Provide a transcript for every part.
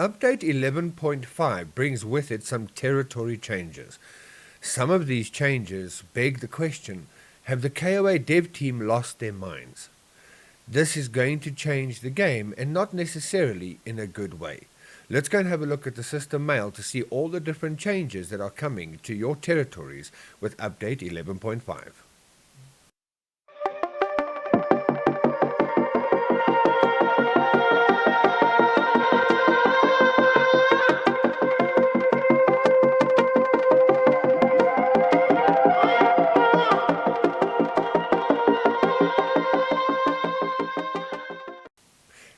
Update 11.5 brings with it some territory changes. Some of these changes beg the question, have the KOA dev team lost their minds? This is going to change the game, and not necessarily in a good way. Let's go and have a look at the system mail to see all the different changes that are coming to your territories with Update 11.5.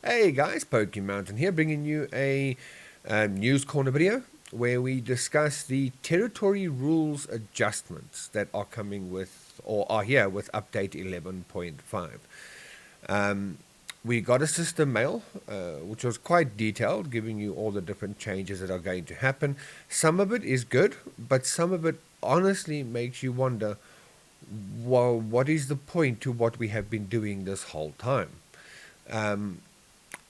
Hey guys, Pokey Mountain here, bringing you a news corner video where we discuss the territory rules adjustments that are coming with, or are here with Update 11.5. We got a system mail, which was quite detailed, giving you all the different changes that are going to happen. Some of it is good, but some of it honestly makes you wonder, well, what is the point to what we have been doing this whole time?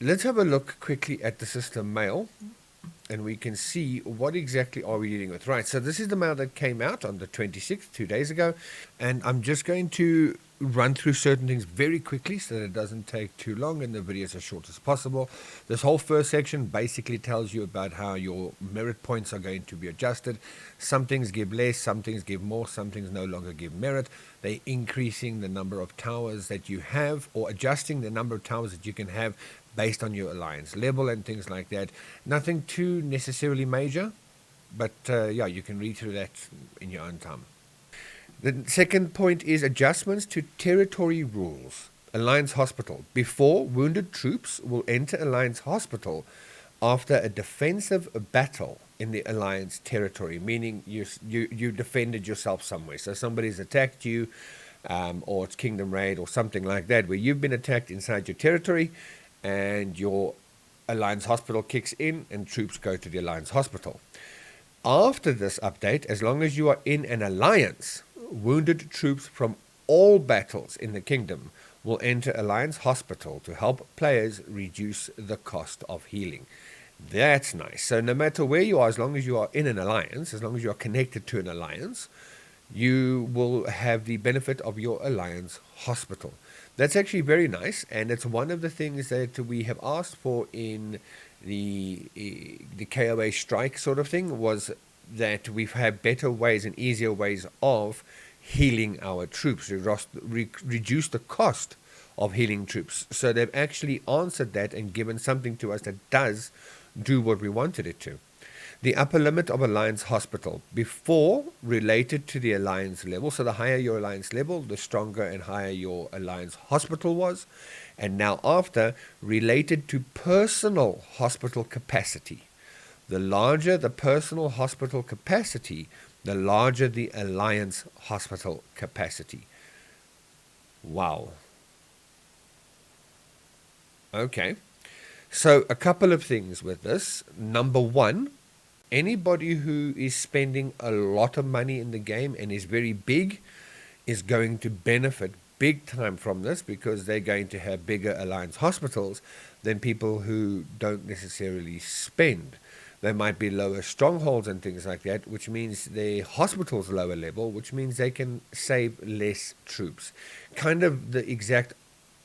Let's have a look quickly at the system mail, and we can see what exactly are we dealing with. Right, so this is the mail that came out on the 26th, 2 days ago, and I'm just going to run through certain things very quickly so that it doesn't take too long and the video is as short as possible. This whole first section basically tells you about how your merit points are going to be adjusted. Some things give less, some things give more, some things no longer give merit. They're increasing the number of towers that you have, or adjusting the number of towers that you can have based on your alliance level and things like that. Nothing too necessarily major, but yeah, you can read through that in your own time. The second point is adjustments to territory rules. Alliance Hospital. Before, wounded troops will enter Alliance Hospital after a defensive battle in the Alliance territory, meaning you defended yourself somewhere. So somebody's attacked you, or it's Kingdom Raid or something like that, where you've been attacked inside your territory, and your Alliance Hospital kicks in and troops go to the Alliance Hospital. After this update, as long as you are in an alliance, wounded troops from all battles in the kingdom will enter Alliance Hospital to help players reduce the cost of healing. That's nice. So no matter where you are, as long as you are in an alliance, as long as you are connected to an alliance, you will have the benefit of your Alliance Hospital. That's actually very nice, and it's one of the things that we have asked for in the KOA strike sort of thing, was that we've had better ways and easier ways of healing our troops, reduce the cost of healing troops. So they've actually answered that and given something to us that does do what we wanted it to. The upper limit of Alliance Hospital, before related to the Alliance level, so the higher your Alliance level, the stronger and higher your Alliance Hospital was, and now after, related to personal hospital capacity. The larger the personal hospital capacity, the larger the Alliance Hospital capacity. Wow. Okay, so a couple of things with this. Number one, anybody who is spending a lot of money in the game and is very big is going to benefit big time from this, because they're going to have bigger Alliance hospitals than people who don't necessarily spend. They might be lower strongholds and things like that, which means their hospital's lower level, which means they can save less troops. Kind of the exact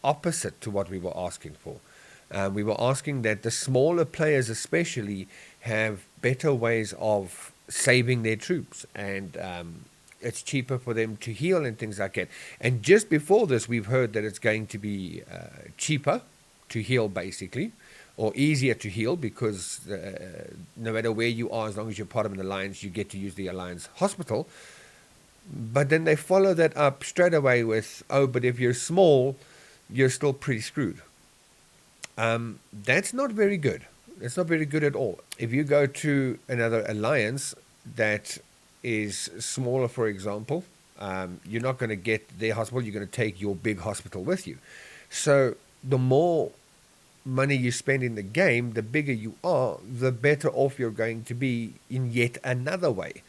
opposite to what we were asking for. We were asking that the smaller players especially have better ways of saving their troops, and it's cheaper for them to heal and things like that. And just before this, we've heard that it's going to be cheaper to heal, basically, or easier to heal, because no matter where you are, as long as you're part of an alliance, you get to use the Alliance Hospital. But then they follow that up straight away with, oh, but if you're small, you're still pretty screwed. That's not very good. It's not very good at all. If you go to another alliance that is smaller, for example, you're not going to get their hospital, you're going to take your big hospital with you. So the more money you spend in the game, the bigger you are, the better off you're going to be in yet another way.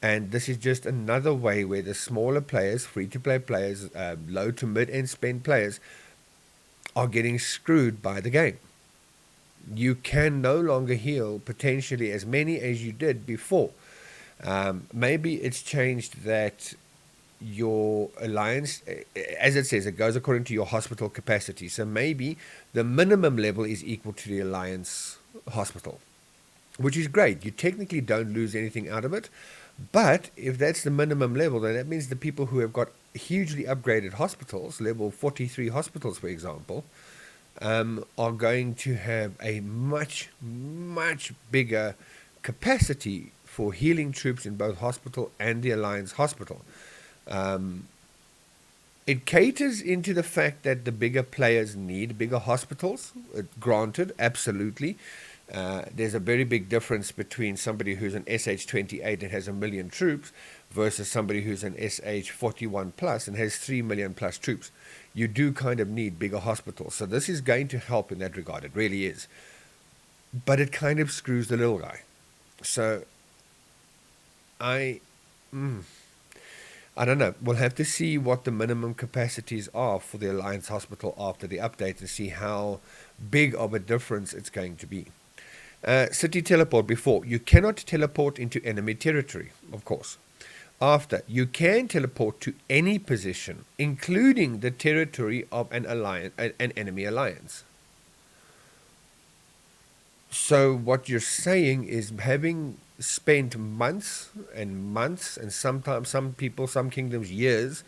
And this is just another way where the smaller players, free-to-play players, low to mid-end spend players, are getting screwed by the game. You can no longer heal potentially as many as you did before. Maybe it's changed that your alliance, as it says, it goes according to your hospital capacity. So maybe the minimum level is equal to the alliance hospital, which is great. You technically don't lose anything out of it. But if that's the minimum level, then that means the people who have got hugely upgraded hospitals, level 43 hospitals, for example, are going to have a much, much bigger capacity for healing troops in both hospital and the Alliance hospital. Um, it caters into the fact that the bigger players need bigger hospitals. Granted, absolutely. There's a very big difference between somebody who's an SH-28 and has 1 million troops versus somebody who's an SH-41 plus and has 3 million plus troops. You do kind of need bigger hospitals. So this is going to help in that regard. It really is. But it kind of screws the little guy. So I... I don't know. We'll have to see what the minimum capacities are for the Alliance Hospital after the update and see how big of a difference it's going to be. City teleport before. You cannot teleport into enemy territory, of course. After, you can teleport to any position, including the territory of an enemy alliance. So what you're saying is, having spent months and sometimes some people, some kingdoms, years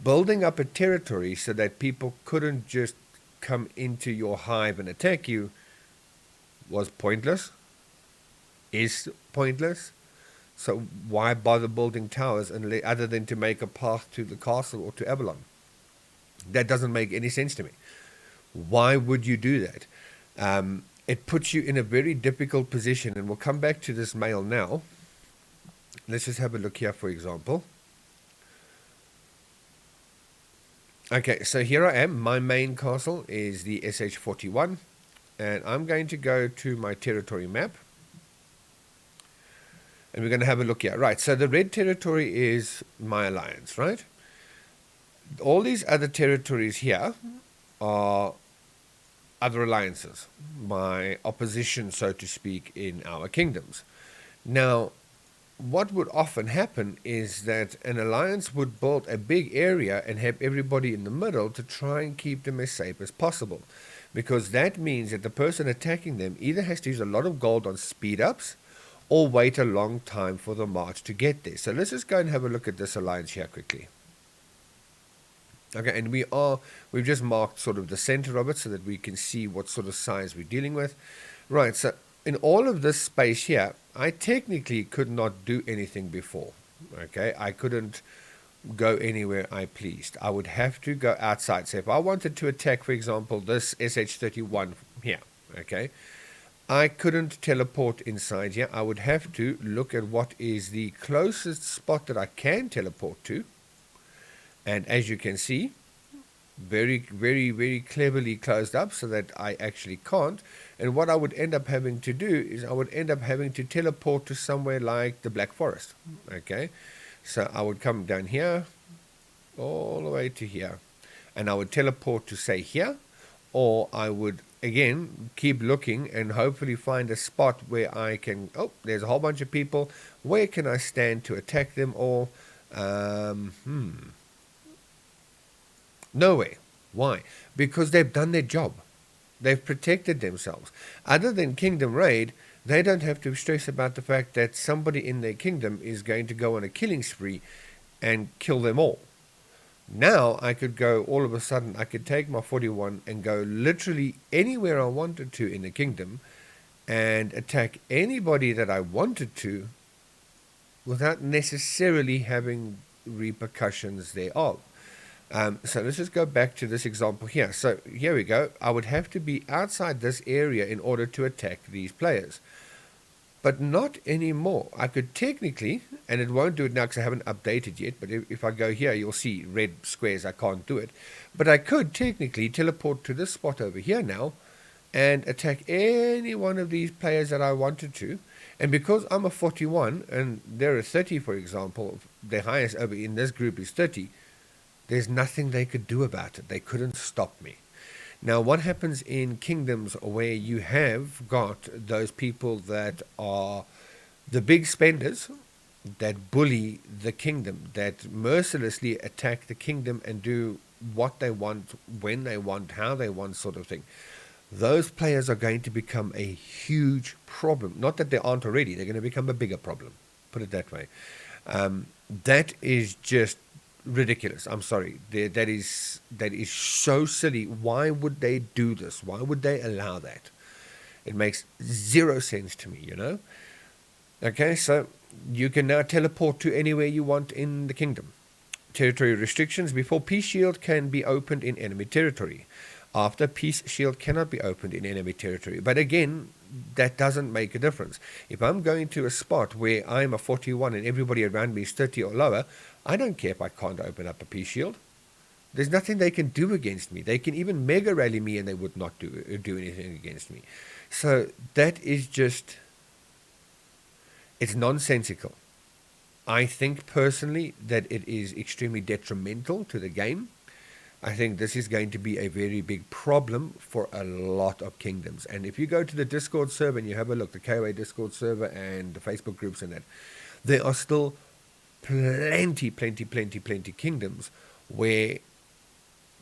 building up a territory so that people couldn't just come into your hive and attack you, was pointless, is pointless. So why bother building towers other than to make a path to the castle or to Avalon? That doesn't make any sense to me. Why would you do that? It puts you in a very difficult position, and we'll come back to this mail now. Let's just have a look here, for example. Okay, so here I am. My main castle is the SH-41, and I'm going to go to my territory map, and we're going to have a look here. Right, so the red territory is my alliance, right? All these other territories here are other alliances, my opposition, so to speak, in our kingdoms. Now, what would often happen is that an alliance would build a big area and have everybody in the middle to try and keep them as safe as possible, because that means that the person attacking them either has to use a lot of gold on speed ups or wait a long time for the march to get there. So let's just go and have a look at this alliance here quickly. Okay, and we've just marked sort of the center of it so that we can see what sort of size we're dealing with. Right, so in all of this space here, I technically could not do anything before. Okay, I couldn't go anywhere I pleased. I would have to go outside. So if I wanted to attack, for example, this SH-31 here, okay, I couldn't teleport inside here. I would have to look at what is the closest spot that I can teleport to. And as you can see, very, very, very cleverly closed up so that I actually can't. And what I would end up having to do is I would end up having to teleport to somewhere like the Black Forest. Okay, so I would come down here, all the way to here, and I would teleport to, say, here, or I would, again, keep looking and hopefully find a spot where I can, oh, there's a whole bunch of people. Where can I stand to attack them all? Nowhere. Why? Because they've done their job. They've protected themselves. Other than Kingdom Raid, they don't have to stress about the fact that somebody in their kingdom is going to go on a killing spree and kill them all. Now I could go, all of a sudden, I could take my 41 and go literally anywhere I wanted to in the kingdom and attack anybody that I wanted to without necessarily having repercussions thereof. So let's just go back to this example here. So here we go. I would have to be outside this area in order to attack these players. But not anymore. I could technically, and it won't do it now because I haven't updated yet, but if I go here, you'll see red squares. I can't do it. But I could technically teleport to this spot over here now and attack any one of these players that I wanted to. And because I'm a 41 and they're a 30, for example, the highest over in this group is 30, there's nothing they could do about it. They couldn't stop me. Now, what happens in kingdoms where you have got those people that are the big spenders, that bully the kingdom, that mercilessly attack the kingdom and do what they want, when they want, how they want, sort of thing. Those players are going to become a huge problem. Not that they aren't already, they're going to become a bigger problem. Put it that way. That is just ridiculous. I'm sorry. That is so silly. Why would they do this? Why would they allow that? It makes zero sense to me. Okay, so you can now teleport to anywhere you want in the kingdom. Territory restrictions. Before Peace Shield can be opened in enemy territory. After, Peace Shield cannot be opened in enemy territory. But again, that doesn't make a difference. If I'm going to a spot where I'm a 41 and everybody around me is 30 or lower, I don't care if I can't open up a Peace Shield. There's nothing they can do against me. They can even mega rally me and they would not do anything against me. So that is just, it's nonsensical. I think personally that it is extremely detrimental to the game. I think this is going to be a very big problem for a lot of kingdoms. And if you go to the Discord server and you have a look, the KOA Discord server and the Facebook groups and that, there are still plenty kingdoms where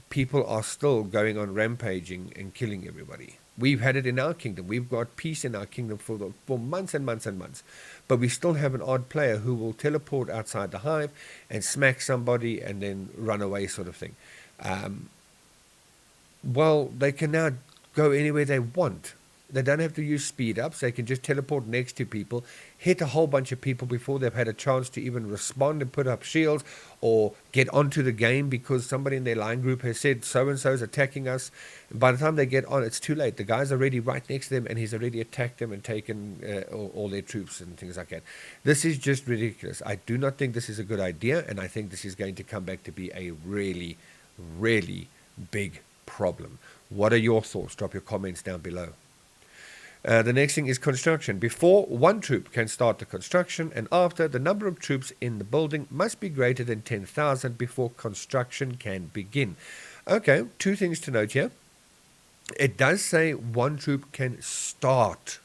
people are still going on rampaging and killing everybody. We've had it in our kingdom. We've got peace in our kingdom for months and months and months. But we still have an odd player who will teleport outside the hive and smack somebody and then run away, sort of thing. Well, they can now go anywhere they want. They don't have to use speed ups. They can just teleport next to people, hit a whole bunch of people before they've had a chance to even respond and put up shields or get onto the game because somebody in their line group has said so-and-so is attacking us. And by the time they get on, it's too late. The guy's already right next to them and he's already attacked them and taken all their troops and things like that. This is just ridiculous. I do not think this is a good idea, and I think this is going to come back to be a really, really big problem. What are your thoughts? Drop your comments down below. The next thing is construction. Before, one troop can start the construction, and after, the number of troops in the building must be greater than 10,000 before construction can begin. Okay, two things to note here. It does say one troop can start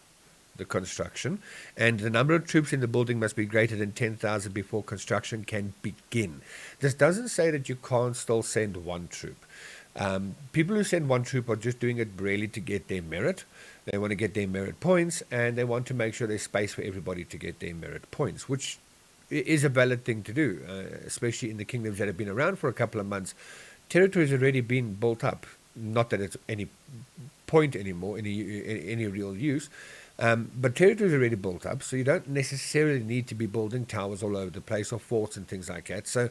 the construction, and the number of troops in the building must be greater than 10,000 before construction can begin. This doesn't say that you can't still send one troop. People who send one troop are just doing it really to get their merit. They want to get their merit points, and they want to make sure there's space for everybody to get their merit points, which is a valid thing to do, especially in the kingdoms that have been around for a couple of months. Territory's already been built up. Not that it's any point anymore, any real use, but territory's already built up, so you don't necessarily need to be building towers all over the place or forts and things like that. So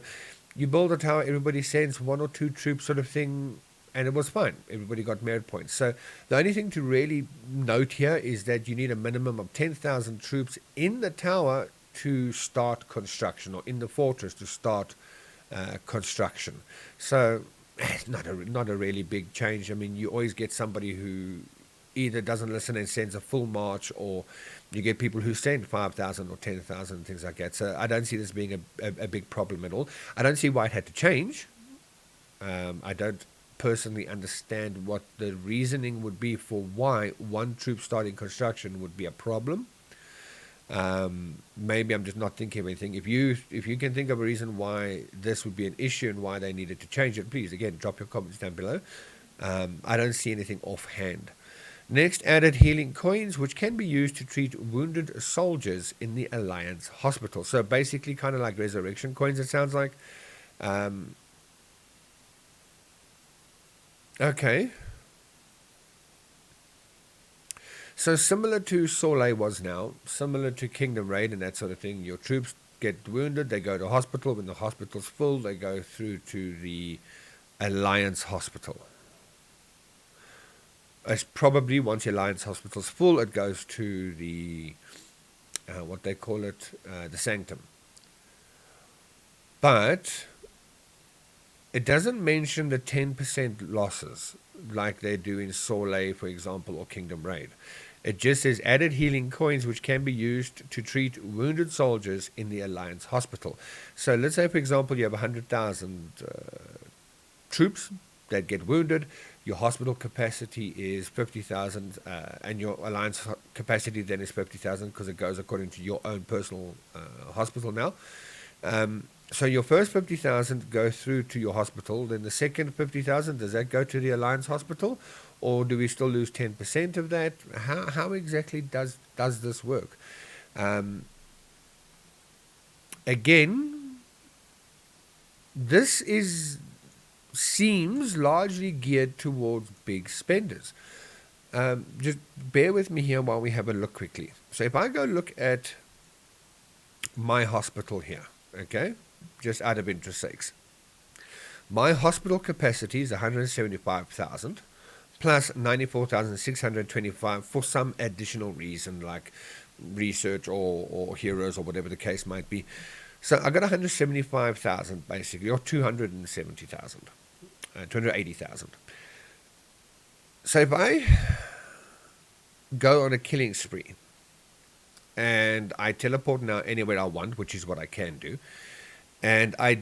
you build a tower, everybody sends one or two troops, sort of thing, and it was fine. Everybody got merit points. So the only thing to really note here is that you need a minimum of 10,000 troops in the tower to start construction, or in the fortress to start construction. So it's not a really big change. I mean, you always get somebody who either doesn't listen and sends a full march, or you get people who send 5,000 or 10,000 and things like that. So I don't see this being a big problem at all. I don't see why it had to change. I don't personally understand what the reasoning would be for why one troop starting construction would be a problem. Maybe I'm just not thinking of anything. If you can think of a reason why this would be an issue and why they needed to change it, please, again, drop your comments down below. I don't see anything offhand. Next, added healing coins, which can be used to treat wounded soldiers in the Alliance Hospital. So basically kind of like resurrection coins, it sounds like. Okay. So similar to Soleil was now, similar to Kingdom Raid and that sort of thing, your troops get wounded, they go to hospital. When the hospital's full, they go through to the Alliance Hospital. It's probably, once the Alliance Hospital's full, it goes to the, what they call it, the Sanctum. But it doesn't mention the 10% losses like they do in Soleil, for example, or Kingdom Raid. It just says added healing coins which can be used to treat wounded soldiers in the Alliance Hospital. So let's say, for example, you have 100,000 troops that get wounded. your hospital capacity is 50,000, and your alliance capacity then is 50,000 because it goes according to your own personal hospital now. So your first 50,000 go through to your hospital. Then the second 50,000, does that go to the alliance hospital, or do we still lose 10% of that? How exactly does this work? Again, this seems largely geared towards big spenders. Just bear with me here while we have a look quickly. So if I go look at my hospital here, okay, just out of interest sakes, my hospital capacity is 175,000 plus 94,625 for some additional reason like research or heroes or whatever the case might be. So I got 175,000 basically, or 270,000, 280,000. So if I go on a killing spree and I teleport now anywhere I want, which is what I can do, and I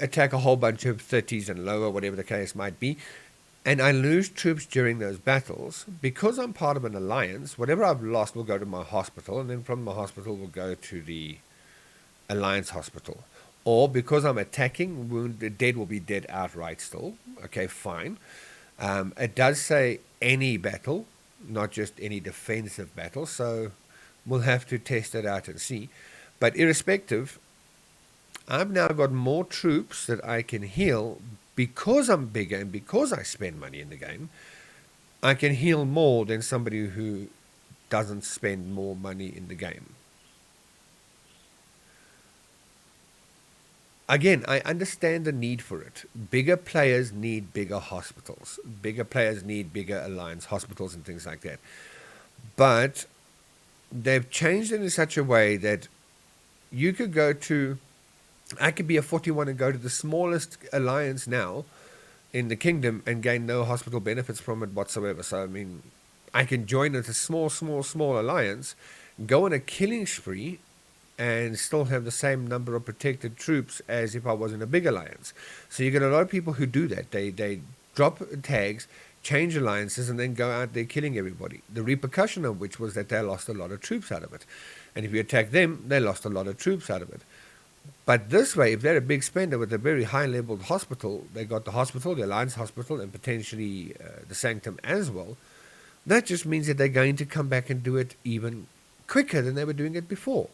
attack a whole bunch of 30s and lower, whatever the case might be, and I lose troops during those battles, because I'm part of an alliance, whatever I've lost will go to my hospital, and then from my hospital will go to the alliance hospital. Or because I'm attacking, wounded, dead will be dead outright still. Okay, fine. It does say any battle, not just any defensive battle, so we'll have to test it out and see. But irrespective, I've now got more troops that I can heal because I'm bigger and because I spend money in the game. I can heal more than somebody who doesn't spend more money in the game. Again, I understand the need for it. Bigger players need bigger hospitals. Bigger players need bigger alliance hospitals and things like that. But they've changed it in such a way that you could go to... I could be a 41 and go to the smallest alliance now in the kingdom and gain no hospital benefits from it whatsoever. So, I mean, I can join a small alliance, go on a killing spree, and still have the same number of protected troops as if I was in a big alliance. So you get a lot of people who do that. They drop tags, change alliances, and then go out there killing everybody. The repercussion of which was that they lost a lot of troops out of it. And if you attack them, they lost a lot of troops out of it. But this way, if they're a big spender with a very high-leveled hospital, they got the hospital, the alliance hospital, and potentially the sanctum as well, that just means that they're going to come back and do it even quicker than they were doing it before.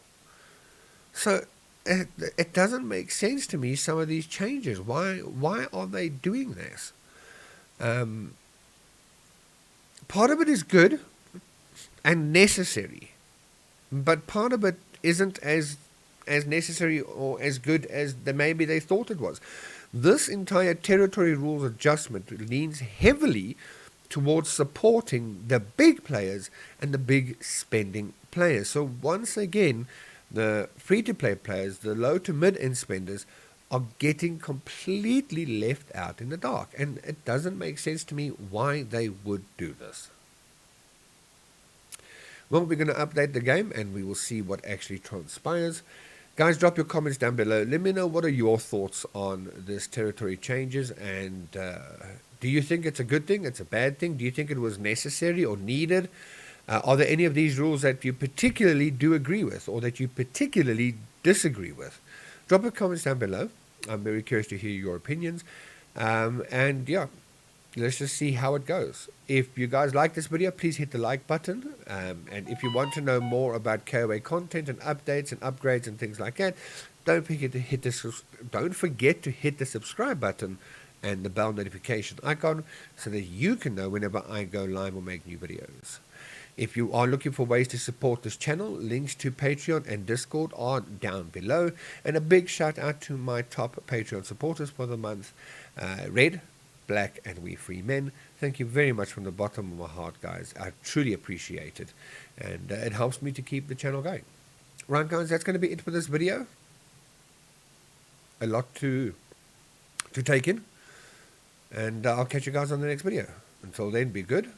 So it doesn't make sense to me, some of these changes. Why are they doing this? Part of it is good and necessary, but part of it isn't as necessary or as good as maybe they thought it was. This entire territory rules adjustment leans heavily towards supporting the big players and the big spending players. So once again, the free-to-play players, the low to mid-end spenders, are getting completely left out in the dark. And it doesn't make sense to me why they would do this. Well, we're going to update the game and we will see what actually transpires. Guys, drop your comments down below. Let me know what are your thoughts on this territory changes, and do you think it's a good thing, it's a bad thing? Do you think it was necessary or needed? Are there any of these rules that you particularly do agree with or that you particularly disagree with? Drop your comments down below. I'm very curious to hear your opinions. And yeah, let's just see how it goes. If you guys like this video, please hit the like button. And if you want to know more about KOA content and updates and upgrades and things like that, don't forget to hit the subscribe button and the bell notification icon so that you can know whenever I go live or make new videos. If you are looking for ways to support this channel, links to Patreon and Discord are down below. And a big shout out to my top Patreon supporters for the month, Red, Black, and We Free Men. Thank you very much from the bottom of my heart, guys. I truly appreciate it. And it helps me to keep the channel going. Right, guys, that's going to be it for this video. A lot to take in. And I'll catch you guys on the next video. Until then, be good,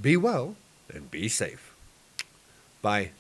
be well, and be safe. Bye.